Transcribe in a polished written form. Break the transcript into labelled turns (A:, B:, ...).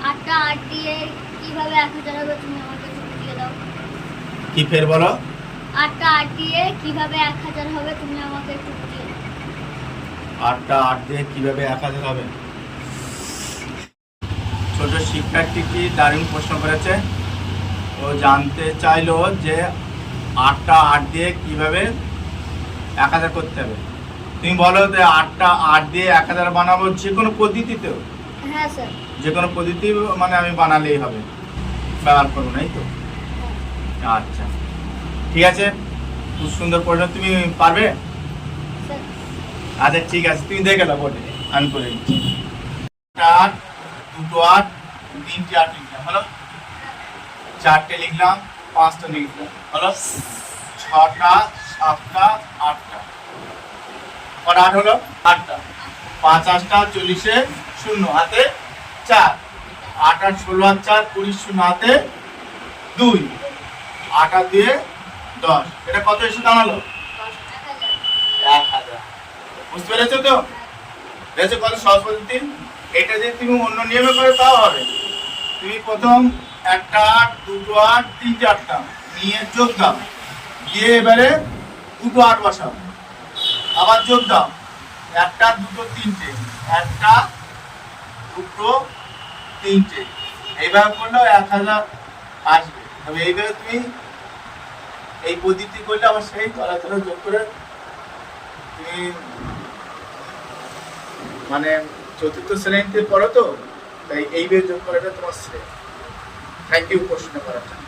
A: 8টা 8 দিয়ে কিভাবে 1000 হবে তুমি আমাকে একটু বুঝিয়ে দাও।
B: কি ফের বলো?
A: 8টা 8 দিয়ে কিভাবে 1000 হবে তুমি আমাকে একটু বুঝিয়ে দাও।
B: 8টা 8 দিয়ে কিভাবে 1000 হবে? ছোট শিক্ষার্থীটি দারুণ প্রশ্ন করেছে। ও জানতে চাইলো যে 8টা 8 দিয়ে কিভাবে 1000 করতে হবে। তুমি বলো যে 8টা 8 দিয়ে 1000 বানাবো যে কোনো পদ্ধতিতেও?
A: হ্যাঁ স্যার।
B: যে কোনো পদ্ধতি মানে আমি বানালেই হবে, ব্যবহার করবো নাই তো? আচ্ছা ঠিক আছে, খুব সুন্দর প্রশ্ন, তুমি পারবে?
A: স্যার
B: আচ্ছা ঠিক আছে, তুমি দেখে নাও বোর্ডে, আমি করে দিচ্ছি। 8 2 8 3 8 লিখলাম, হলো 4টে লিখলাম, 5টা লিখলাম, হলো 6টা 7টা 8টা, কটা 8 হলো? 8টা। 5 8টা 40 শূন্য হাতে 4, 8 8 16 আর 4 20 শূন্য হাতে 2, 8 8 দিয়ে 10, এটা কত এসে দাঁড়ালো? 1000। বুঝতে পেরেছো তো? দেখছো কত সহজ পদ্ধতি। এটা যদি তুমি অন্য নিয়মে করে তাও হবে। তুমি প্রথম 1টা 8 2টো 8 3টে 8টা নিয়ে যোগ দাও, দিয়ে এবারে 2টো 8 বসাও, আবার যোগ দাও, 1টা 2টো 3টে, 1টা 2টো 3টে, এইভাবে করলেও 1000 আসবে। তবে এইভাবে তুমি এই পদ্ধতি করলে আবার সেই তলাতলা যোগ করে তুমি মানে চতুর্থ শ্রেণীতে পড়ো তো, তাই এইভাবে যোগ করাটা তোমার শ্রেয়। থ্যাংক ইউ প্রশ্ন করার জন্য।